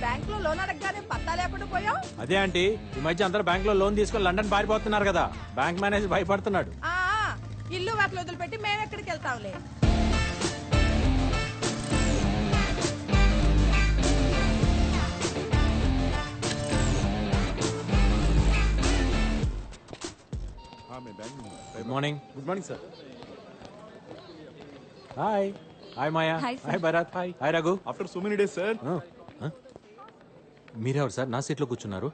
Bank లో loan అడగగానే పత్తా లేకుండా పోయావు. అదే ఆంటీ, ఈ మధ్య అందరూ బ్యాంక్ లో లోన్ తీసుకొని లండన్ పారిపోతున్నారు కదా, బ్యాంక్ మేనేజర్ భయపడుతున్నాడు. ఇల్లు వాటిలో వదిలిపెట్టి మేమెక్కడికి వెళ్తాంలే. Good morning. Good morning sir. Hi. Hi Maya. Hi Bharat. Hi. Hi Raghu. After so many days sir. మీరెవరు సార్ నా సీట్లో కూర్చున్నారు?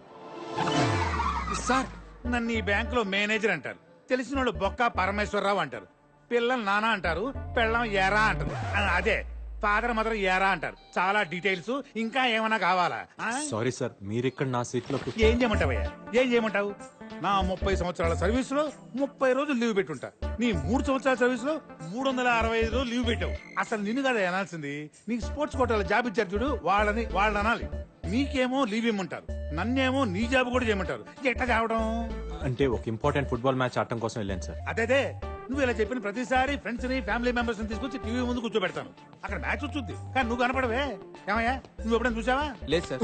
సార్ నన్ను ఈ బ్యాంకులో మేనేజర్ అంటారు, తెలిసిన వాళ్ళు బొక్క పరమేశ్వరరావు అంటారు, పిల్లలు నానా అంటారు, పెళ్ళం ఏరా అంటారు, అదే ఫాదర్ మదర్ ఏరా అంటారు. చాలా డీటెయిల్స్ ఇంకా ఏమైనా కావాలా? సారీ సార్, మీరు ఇక్కడ నా సీట్లో ఏం చేయమంటావయ్యా? ఏం చేయమంటావు? నా 30 సంవత్సరాల సర్వీస్ లో 30 రోజులు లీవ్ పెట్టుంటా. నీ 3 సంవత్సరాల సర్వీస్ లో 365 రోజులు లీవ్ పెట్టావు. అసలు నిన్ను కదా అనాల్సింది. నీకు స్పోర్ట్స్ కోటాల జాబ్ ఇచ్చారు చూడు, వాళ్ళని అనాలి. నీకేమో లీవ్ ఇమ్మంటారు, నన్నేమో నీ జాబ్ కూడా చేయమంటారు. ఎట్లా కావడం? అంటే ఒక ఇంపార్టెంట్ ఫుట్బాల్ మ్యాచ్ ఆడటం కోసం వెళ్ళాను సార్. అదే నువ్వు ఇలా చెప్పిన ప్రతిసారి ఫ్రెండ్స్ ని ఫ్యామిలీ మెంబర్స్ ని తీసుకొచ్చి టీవీ ముందు కూర్చోబెడతాను. అక్కడ మ్యాచ్ వచ్చుద్ది కానీ నువ్వు కనపడవే. ఏమయ్యా, నువ్వు ఎప్పుడైనా చూసావా? లేదు సార్.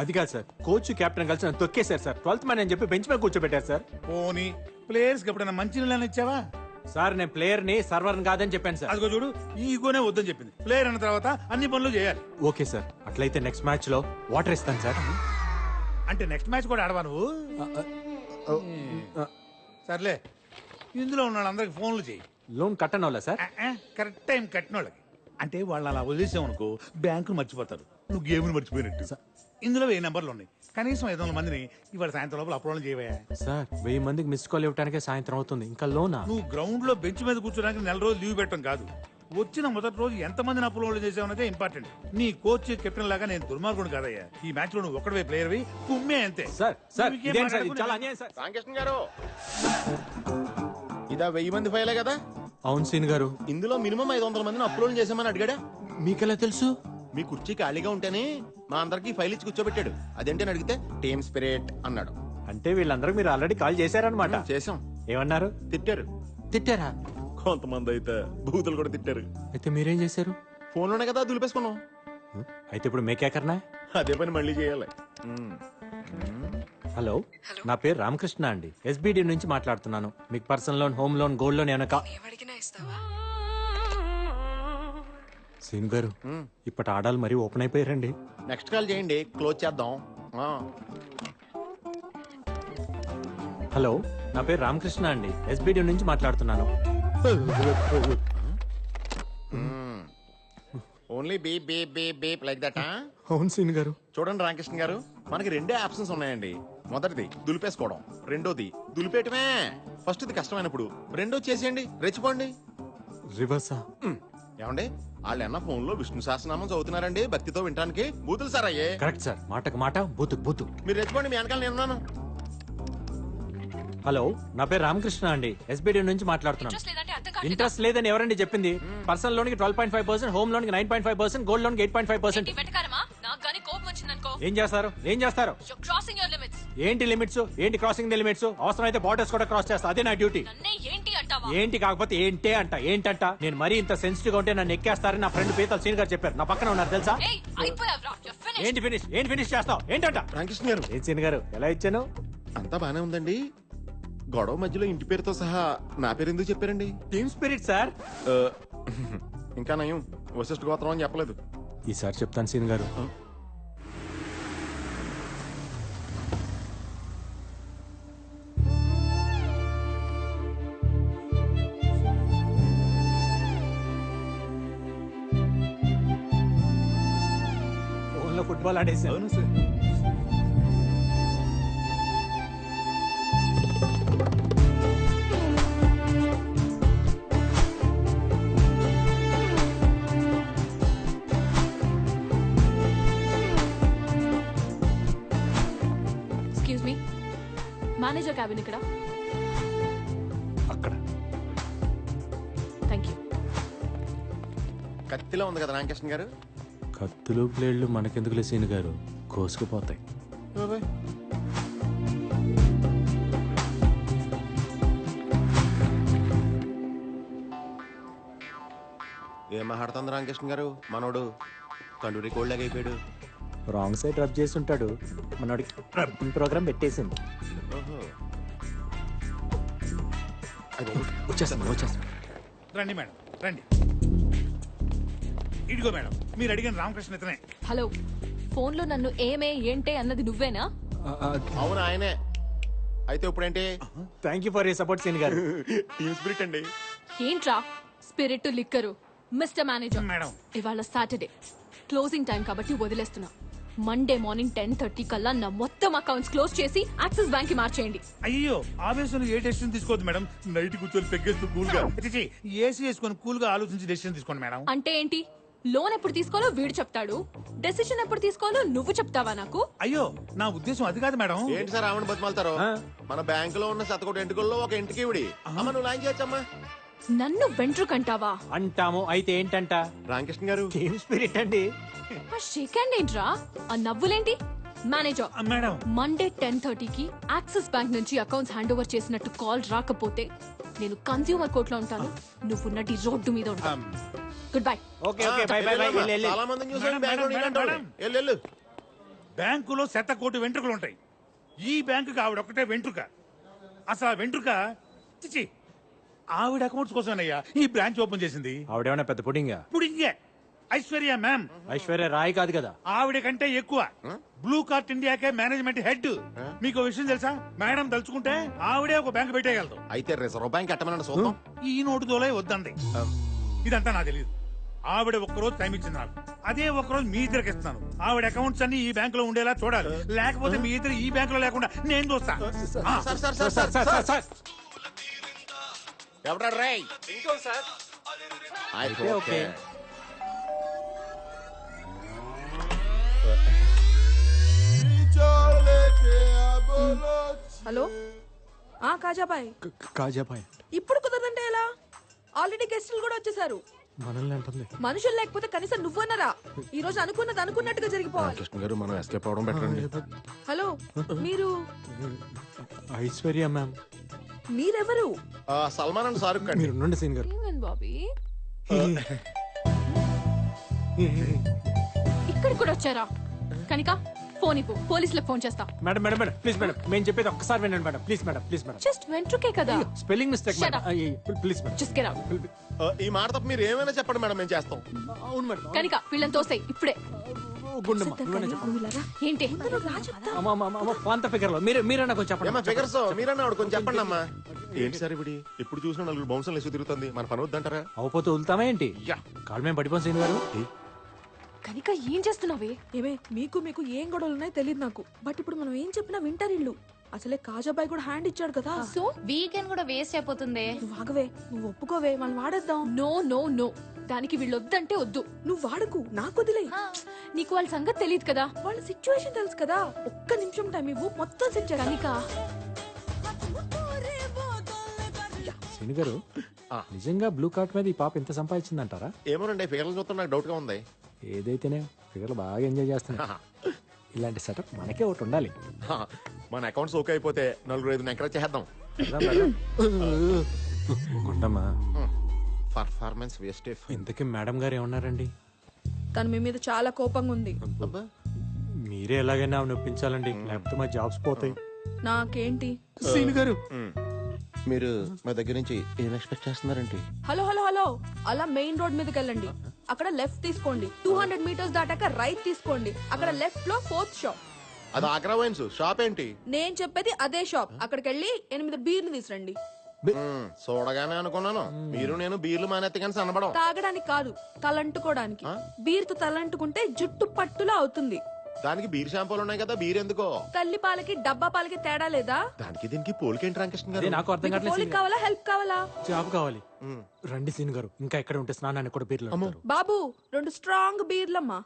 అది కాదు సార్, కోచ్ కెప్టెన్ కలిసి నన్ను తొక్కేశారు సార్. 12th మ్యాన్ అని చెప్పి బెంచ్ మీద కూర్చోబెట్టారు సార్. పోనీ ప్లేయర్స్ కి ఎప్పుడైనా మంచి నీళ్ళని ఇచ్చావా? సార్ నేను ప్లేయర్ ని సర్వర్ కాదని చెప్పాను సార్. అదిగో చూడు, ఈగోనే వద్దని చెప్పింది. ప్లేయర్ అన్న తర్వాత అన్ని పనులు చేయాలి. ఓకే సార్, అట్లయితే నెక్స్ట్ మ్యాచ్ లో వాటర్ ఇస్తాను సార్. అంటే నెక్స్ట్ మ్యాచ్ కూడా ఆడవా నువ్వు? సర్లే, ఇందులో ఉన్న వాళ్ళందరికి ఫోన్లు చేయి. లోన్ కట్టనోలా సార్? కరెక్ట్ టైం కట్టిన వాళ్ళకి. అంటే వాళ్ళు అలా వదిలేసామనుకో బ్యాంకులు మర్చిపోతారు, నువ్వు గేమ్ని మర్చిపోయినట్టు. ఇందులో 1000 నెంబర్లు ఉన్నాయి, కనీసం 500 మందిని ఇవాళ సాయంత్రం లోపల అప్రోల్ చేయవా? సార్ 1000 మందికి మిస్ కాల్ ఇవ్వడానికే సాయంత్రం అవుతుంది, ఇంకా లోనా? నువ్వు గ్రౌండ్ లో బెంచ్ మీద కూర్చోడానికి 4 రోజులు లీవ్ పెట్టడం కాదు, వచ్చిన మొదటి రోజు ఎంత మందిని అప్రోల్ చేసావనేదే ఇంపార్టెంట్. నీ కోచ్ కెప్టెన్ లాగా నేను దుర్మార్గుడు కాదయ్యా. ఈ మ్యాచ్ లో నువ్వు ఒక్కడే ప్లేయర్వి, కుమ్మే అంతే. సార్ సార్ నువ్వు ఇంకేం ఇదేం సార్, ఇది మాట్లాడకు. చాలా అన్యాయం సార్. రామకృష్ణ గారు, ఇదా 1000 మంది ఫైలే కదా? అవును సీన్ గారు. ఇందులో మినిమం 500 మందిని అప్లోడ్ చేసామని అడిగాడా? మీకెలా తెలుసు? మీ కుర్చీ ఖాళీగా ఉంటేనే మా అందరికి ఫైల్ ఇచ్చి కూర్చోబెట్టాడు. అదేంటని అడిగితే టీమ్ స్పిరిట్ అన్నాడు. అంటే వీళ్ళందరూ మీరు ఆల్రెడీ కాల్ చేశారనమాట. చేసాం. ఏమన్నారు? తిట్టారు. తిట్టారా? కొంతమంది అయితే బూతులు కూడా తిట్టారు. అయితే మీరేం చేశారు? ఫోన్లోనే కదా దులిపేసుకున్నాం. అయితే ఇప్పుడు మేకేకర్నా? అదే పని మళ్ళీ చేయాలి. హలో, నా పేరు రామకృష్ణ అండి, ఎస్బిడి నుంచి మాట్లాడుతున్నాను. మీకు personal loan, home loan, gold loan ఏమన్నా సీన్ గారు, ఇప్పటి ఆడాలు మరీ ఓపెన్ అయిపోయారండి. నెక్స్ట్ కాల్ చేయండి, క్లోజ్ చేద్దాం. హలో, నా పేరు రామకృష్ణ అండి, ఎస్బిడి నుంచి మాట్లాడుతున్నాను. Only beep beep beep beep like that. అవును సీన్ గారు. చూడండి రామకృష్ణ గారు, మనకి 2 ఆప్షన్స్ ఉన్నాయండి. మొదటిది దులిపేసుకోవడం, రెండోది దులిపేయటమే. ఫస్ట్ ఇది కష్టమైనప్పుడు రెండో చేసేయండి, రెచ్చిపోండి. రివర్సా? ఏమండి, వాళ్ళు అన్న ఫోన్ లో విష్ణు సహస్రనామం చదువుతున్నారండి భక్తితో వినడానికి. బూతులు సార్ అయ్యే. కరెక్ట్ సార్, మాటకు మాట, బూతుకు బూతు. మీరు రెచ్చిపోండి, మీ వెనకాల నేనున్నాను. హలో, నా పేరు రామకృష్ణ అండి, ఎస్బిడి నుంచి మాట్లాడుతున్నాను. ఇంట్రెస్ట్ లేదని ఎవరండి చెప్పింది? పర్సనల్ లోన్ కి 12.5%, హోమ్ లోన్ కి 9.5%, గోల్డ్ లోన్ కి 8.5%. ఏం చేస్తారు? ఏం చేస్తారు? ఏంటి లిమిట్స్? ఏంటి క్రాసింగ్ ది లిమిట్స్? అవసరం అయితే బార్డర్స్ కూడా క్రాస్ చేస్తా, అదే నా డ్యూటీ. ఏంటి కాకపోతే ఏంటే అంట. ఏంటంట? నేను మరీ ఇంత సెన్సిటివ్ గా ఉంటే నన్ను ఎక్కేస్తారని నా ఫ్రెండ్ పీతల్ సీన్ గారు చెప్పారు. నా పక్కన ఉన్నారు తెలుసా? ఏంటి ఫినిష్? ఏంటి ఫినిష్ చేస్తావు? ఏంటంట? రామకృష్ణ గారు, ఏం సీన్ గారు, ఎలా ఇచ్చాను? అంతా బానే ఉందండి. గొడవ మధ్యలో ఇంటి పేరుతో సహా నా పేరు ఎందుకు చెప్పారండి? Team spirit sir. ఇంకా నయం, వశిష్ఠ గోత్రం అని చెప్పలేదు. ఈసారి చెప్తాను సీన్ గారు. ఫోన్లో ఫుట్బాల్ ఆడేసాను. అవును సార్. మేనేజర్ క్యాబిన్ ఇక్కడ. అక్కడ. Thank you. కత్తిలో ఉంది కదా రామకృష్ణ గారు. కత్తులు ప్లేడ్లు మనకెందుకులే సీన్ గారు, కోసుకుపోతాయి. ఏం మాట్లాడుతుంది రామకృష్ణ గారు? మనోడు తండ్రి కోళ్ళగా అయిపోయాడు. రాంగ్ సైడ్ రబ్ చేసి ఉంటాడు మనోడికి రబ్బింగ్ ప్రోగ్రామ్ పెట్టేసింది. వచ్చేస్తాం. రండి మేడం రండి. ఇదిగో మేడం మీరు అడిగిన రామకృష్ణ ఇతనే. హలో, ఫోన్లో నన్ను ఏమే ఏంటే అన్నది నువ్వేనా? అవును ఆయనే. అయితే ఇప్పుడేంటి? Thank you for you support సీన్ గారు. టీమ్ స్పిరిట్ అండి. ఏంట్రా spirit liquor? Mister manager, madam ఇవాళ సాటర్డే క్లోజింగ్ టైం కాబట్టి వదిలేస్తున్నా. మండే మార్నింగ్ 10:30 కల్లా నా మొత్తం అకౌంట్స్ క్లోజ్ చేసి యాక్సిస్ బ్యాంక్ కి మార్చేయండి. అయ్యో ఆవేశంలో ఏ డెసిషన్ తీసుకోవద్దు మేడం. నైట్ కూర్చొని పెగ్గేస్తూ కూల్ గా ఏసీ వేసుకొని కూల్ గా ఆలోచించి డెసిషన్ తీసుకోండి మేడం. అంటే ఏంటి? లోన్ ఎప్పుడు తీసుకోవాలో వీడు చెప్తాడు, డెసిషన్ ఎప్పుడు తీసుకోవాలో నువ్వు చెప్తావా నాకు? అయ్యో నా ఉద్దేశం అది కాదు మేడం. ఏంటి సార్ ఆవిడ బతిమాలతారు? మన బ్యాంక్ లో ఉన్న శతకోటి ఎంటుకల్లో ఒక ఇంటికి ఇవిడి. అమ్మ నువ్వు లాంచ్ చేయొచ్చమ్మా. నన్ను వెంట్రుకంటావా? అంటాము. అయితే ఏంటంట? రామకృష్ణ గారు టీమ్ స్పిరిట్ అండి. ఆ షేక్ హ్యాండ్ ఏంట్రా? ఆ నవ్వులేంటి? మేనేజర్, మేడం మండే 10:30కి యాక్సిస్ బ్యాంక్ నుంచి అకౌంట్స్ హ్యాండ్ ఓవర్ చేసినట్టు కాల్ రాకపోతే నేను కన్స్యూమర్ కోర్ట్ లో ఉంటాను, నువ్వు నటి రోడ్డు మీద ఉంటాను. Good bye. Okay okay by by by. చాలా మందిని చూసాను మేడం, బ్యాంక్ లో మేడం, నీలాంటి మేడం. వాళ్ళు. వెళ్ళు. బ్యాంకులో 100 కోటి వెంట్రుకలు ఉంటాయి. ఈ బ్యాంకుకి ఆవిడ ఒకటే వెంట్రుక. అసలు ఆ వెంట్రుక చిచి ఆవిడ అకౌంట్స్ కోసమేనయ్యా ఈ బ్రాంచ్ ఓపెన్ చేసింది. ఆవిడేమన్నా పెద్ద పుడింగా? ఇప్పుడు ఇంకే ఐశ్వర్య మ్యామ్. ఐశ్వర్య రాయ్ కాదు కదా. ఆవిడ కంటే ఎక్కువ. బ్లూ కార్ట్ ఇండియాకే మేనేజ్మెంట్ హెడ్. మీకు విషయం తెలుసా? మేడం తలుచుకుంటే ఆవిడే ఒక బ్యాంక్ పెట్టేయగలదు. అయితే రిజర్వ్ బ్యాంక్ ఎట్టమనండి చూద్దాం. ఈ నోటు దోలే వద్దండి. ఇదంతా నాకు తెలియదు. ఆవిడ ఒక్కరోజు టైం ఇచ్చింది నాకు. అదే ఒక్కరోజు మీ ఇద్దరికి ఇస్తాను. ఆవిడ అకౌంట్స్ అన్ని ఈ బ్యాంక్ లో ఉండేలా చూడాలి. లేకపోతే మీ ఇద్దరు ఈ బ్యాంక్ లో లేకుండా నేను చూస్తా. ఎవడా రేయ్? Okay okay. హలో కాజాబాయ్, కాజాబాయ్ ఇప్పుడు కుదరదంటే ఎలా? ఆల్రెడీ గెస్టులు కూడా వచ్చేసారు. మనల్ని అంటుంది. మనుషులు లేకపోతే కనీసం నువ్వన్నరా? ఈ రోజు అనుకున్నది అనుకున్నట్టుగా జరిగిపోవాలి. కృష్ణ గారు మనం ఎస్కేప్ అవడం బెటర్ అండి. హలో, మీరు ఐశ్వర్య మ్యామ్. మీరెవరు? సల్మాన్ అండ్ షారుఖ్ ఖాన్. మీరు ఉండండి సీన్ గారు. ఏమైంది బాబీ? ఇక్కడికి కూడా వచ్చారా? కనిక ఫోన్ ఇవ్వు, పోలీసులకు ఫోన్ చేస్తా. Madam madam madam please madam, మేము చెప్పేది ఒక్కసారి వినండి madam. Please madam, please madam. Just వెంట్రుకే కదా. Spelling mistake Shut madam. up. Please madam. Just get out. ఈ మాట తప్ప మీరు ఏమైనా చెప్పండి మేడం, మేము చేస్తాం. అవును మేడం. కనిక వీళ్ళని తోసేయ్ ఇప్పుడే. గుండమ్మ నువ్వేనా చెప్పండి. నువ్వు ఇలా రా. ఏంటి? అమ్మ అమ్మ అమ్మ పాంత ఫిగర్ లో మీరేనా కొంచెం చెప్పండి. ఏమా ఫిగర్స్ మీరన్నా ఆవిడ కొంచెం చెప్పండి అమ్మా. ఏంటి సార్ ఇప్పుడు ఎప్పుడు చూసినా నలుగురు బౌన్సర్లు వేసి తిరుగుతుంది, మన పని వద్దంటారా? అవపోతే వదులుతామా ఏంటి? కాలు మేము పడిపోం సీన్ గారు. కనిక ఏం చేస్తున్నావే? ఏమే మీకు మీకు ఏం గొడవలు ఉన్నాయో తెలియదు నాకు. బట్ ఇప్పుడు మనం ఏం చెప్పినా వింటారు ఇల్లు. అసలే కాజాబాయ్ కూడా హ్యాండ్ ఇచ్చాడు కదా. సో వీకెండ్ కూడా వేస్ట్ అయిపోతుంది. నువ్వు ఆగవే, నువ్వు ఒప్పుకోవే, మనం వాడేద్దాం. నో నో నో, దానికి వీళ్ళు వద్దంటే వద్దు. నువ్వు వాడకు, నాకు వదిలే. నీకు వాళ్ళ సంగతి తెలియదు కదా. వాళ్ళ సిచ్యువేషన్ తెలుసు కదా. ఒక్క నిమిషం టైం ఇవ్వు, మొత్తం సెట్ చేయాలి. కనిక సీన్ గారు నిజంగా బ్లూ కార్ట్ మీద ఈ పాప ఎంత సంపాదించిందంటారా? ఏమోనండి ఫిగర్లు చూస్తే నాకు డౌట్ గా ఉంది. ఏదైతేనే ఫిగర్లు బాగా ఎంజాయ్ చేస్తున్నా. ఇలాంటి సెటప్ మనకే ఒకటి ఉండాలి. మన అకౌంట్స్ ఓకే అయిపోతే నలుగురు ఐదు ఎంకరేజ్ చేద్దాం. గుండమ్మా పర్ఫార్మెన్స్ వేస్ట్. ఇంతకీ మేడం గారు ఏమన్నారండి? తను మీ మీద చాలా కోపంగా ఉంది. మీరే ఎలాగైనా ఆమె నొప్పించాలండి, లేకపోతే మా జాబ్స్ పోతాయి. నాకేంటి? సీన్ గారు మీరు మా దగ్గర నుంచి ఏం ఎక్స్పెక్ట్ చేస్తున్నారంటే? హలో హలో హలో, అలా మెయిన్ రోడ్ మీదకి వెళ్ళండి. అక్కడ లెఫ్ట్ తీసుకోండి. 200 మీటర్స్ దాటాక రైట్ తీసుకోండి. అక్కడ లెఫ్ట్ లో 4th షాప్. అది ఆగ్రా వైన్స్ షాప్ ఏంటి? నేను చెప్పేది అదే షాప్. అక్కడికి వెళ్ళి 8 బీర్లు తీసురండి. చూడగానే అనుకున్నాను మీరు నేను బీర్లు మానేత్తే కానీ సన్నబడం. తాగడానికి కాదు, తలంటుకోవడానికి. బీర్తో తలంటుకుంటే జుట్టు పట్టులా అవుతుంది. దానికి బీర్ షాంపూలు ఉన్నాయి కదా, బీర్ ఎందుకో? తల్లి పాలకి డబ్బా పాలకి తేడా లేదా? దానికి దీనికి పోలికేంటి రామకృష్ణ గారు? అదే నాకు అర్థం మీకు కావట్లేదు. పోలిక కావాలా, హెల్ప్ కావాలా? జాబ్ కావాలి. రండి సీన్ గారు, ఇంకా ఎక్కడ ఉంటే స్నానాన్ని కూడా బీర్లు అంటారు. బాబు 2 స్ట్రాంగ్ బీర్లమ్మా.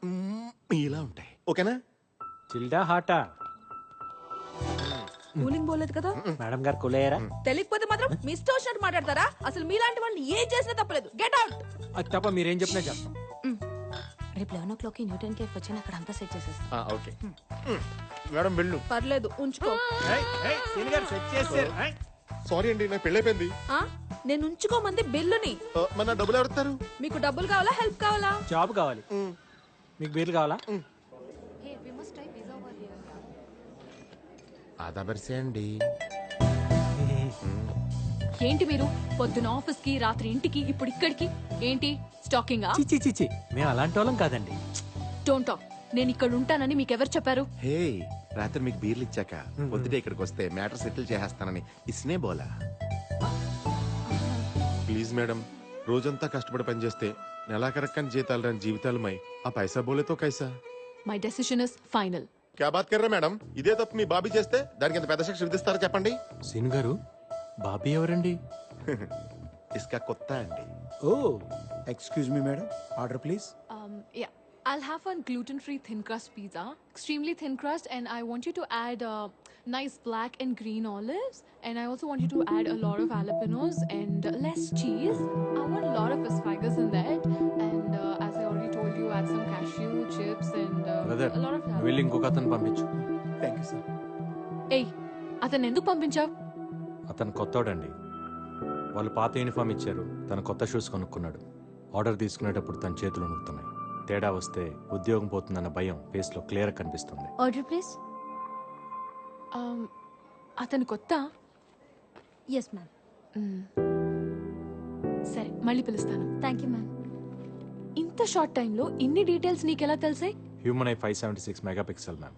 ఇలా ఉంటాయి ఓకేనా? చిల్డా హాటా? కూలింగ్ పోలేదు కదా? మేడం గారు కులేయరా? తెలియకపోతే మాత్రం మీ ఇష్టం వచ్చినట్టు మాట్లాడతారా? అసలు మీలాంటి వాళ్ళు ఏం చేసినా తప్పలేదు. Get out. అది తప్ప మీరేం చెప్పినా చేస్తాం. రేపు 11 o'clock న్యూటన్ కేఫ్ వచ్చి అక్కడ అంతా సెట్ చేసేస్తాం. ఓకే మేడం వెళ్ళు. పర్లేదు, ఉంచుకో. సారీ అండి నాకు పెళ్ళైపోయింది. ఆ? నేను ఉంచుకోమంది బిల్లుని. మన డబ్బులు ఎవరుతారు? మీకు డబ్బులు కావాలా, హెల్ప్ కావాలా? జాబ్ కావాలి. మీకు బీర్లు కావాలా? ఆదాబరిసే అండి. ఏంటి మీరు పొద్దున ఆఫీస్ కి రాత్రి ఇంటికి ఇప్పుడు ఇక్కడికి ఏంటి స్టాకింగ్? చిచి చిచి మేము అలాంటి వాళ్ళం కాదండి. Don't talk. నేను ఇక్కడ ఉంటానని మీకెవరు చెప్పారు? హే, రాత్రి మీకు బీర్లు ఇచ్చాక పొద్దుటే ఇక్కడికి వస్తే మ్యాటర్ సెటిల్ చేసేస్తానని ఇస్నే బోలా. ప్లీజ్ మేడం, రోజంతా కష్టపడి పనిచేస్తే నెలాఖరక్కని జీతాలు రాని జీవితాలమై ఆ పైసా బోలేతో కైసా. My decision is final. క్యా బాత్ కర్రా మేడం? ఇదే తప్పు మీ బాబీ చేస్తే దానికి ఎంత పెద్ద శిక్ష విధిస్తారో చెప్పండి. సీన్ గారు, బాబీ ఎవరండి? ఇస్కా కొత్త అండి. Oh excuse me madam, order please. Yeah, I'll have one gluten-free thin crust pizza, extremely thin crust, and I want you to add nice black and green olives, and I also want you to add a lot of jalapenos and less cheese. I want a lot of asparagus in that, and as I already told you, add some cashew chips and brother, a lot of వెళ్ళి ఇంకొక అతను పంపించు. Thank you sir. Hey, అతను ఎందుకు పంపించావు? అతను కొత్తోడండి. వాళ్ళు పాత uniform ఇచ్చారు, తన కొత్త షూస్ కొనుక్కున్నాడు. ఆర్డర్ తీసుకునేటప్పుడు తన చేతులు వణుకుతున్నాయి. తేడా వస్తే ఉద్యోగం పోతుందన్న భయం ఫేస్లో క్లియర్ కనిపిస్తుంది. Order please. అతను కొత్త. Yes ma'am. సరే, మళ్ళీ పిలుస్తాను. Thank you ma'am. ఇంత షార్ట్ టైంలో ఇన్ని డీటెయిల్స్ నీకెలా తెలిసాయి? Human eye 576 megapixel ma'am.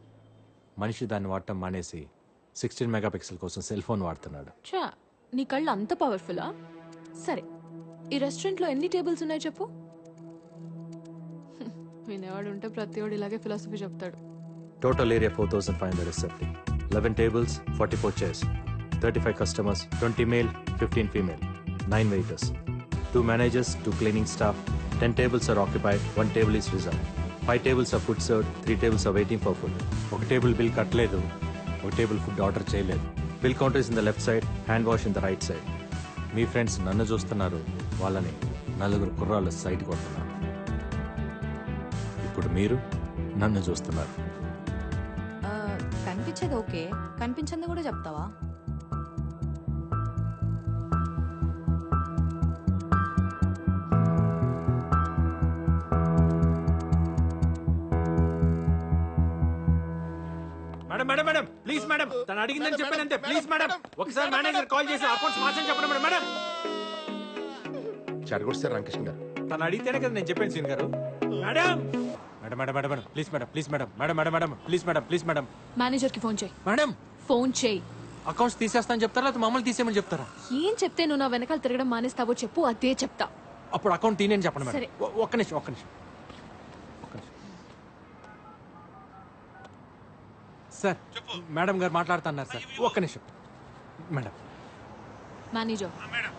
మనిషి దాన్ని వాడటం మానేసి 16 మెగాపిక్సెల్ కోసం సెల్ ఫోన్ వాడుతున్నాడు. చా, నీ కళ్ళు అంత పవర్ఫుల్లా? సరే, ఈ రెస్టారెంట్లో ఎన్ని టేబుల్స్ ఉన్నాయి చెప్పు. వినేవాడు ఉంటే ప్రతివాడు ఇలాగే ఫిలాసఫీ చెప్తాడు. Total area 4570. 11 tables, 44 chairs. 35 customers, 20 male, 15 female. 9 waiters. 2 managers, 2 cleaning staff. 10 tables are occupied, 1 table is reserved. 5 tables are food served, 3 tables are waiting for food. ఒక టేబుల్ బిల్ కట్టలేదు, ఒక టేబుల్ ఫుడ్ ఆర్డర్ చేయలేదు. Bill counter is in the left side, hand wash in the right side. Me friends నన్ను చూస్తున్నారు, వాళ్ళని నలుగురు కుర్రాళ్ళు side కొడుతున్నారు. ఇప్పుడు మీరు నన్ను చూస్తున్నారు. కనిపించేది ఓకే, కనిపించింది కూడా చెప్తావా? Madam madam madam please madam, తను అడిగిందని చెప్పానంతే. ప్లీజ్ మేడం, ఒకసారి మేనేజర్ కాల్ చేసి అకౌంట్స్ మార్చని చెప్పండి మేడం. మేడం చెడగొడితే రామకృష్ణ గారు. తను అడిగితేనే కదా నేను చెప్పాను సీన్ గారు. Madam madam madam madam madam please madam, please madam, madam madam madam please madam, please madam. మేనేజర్కి ఫోన్ చేయి. మేడం ఫోన్ చేయి. అకౌంట్స్ తీసేస్తాను చెప్తారా లేకపోతే మమ్మల్ని తీసేయమని చెప్తారా? ఏం చెప్తే నువ్వు నా వెనకాల తిరగడం మానేస్తావో చెప్పు, అదే చెప్తా. అప్పుడు అకౌంట్ తీనేని చెప్పండి సరే. మేడం. ఒక్క నిమిషం ఒక్క నిమిషం ఒక్క నిమిషం. సార్ మేడం గారు మాట్లాడుతున్నారు సార్, ఒక్క నిమిషం. Madam manager, madam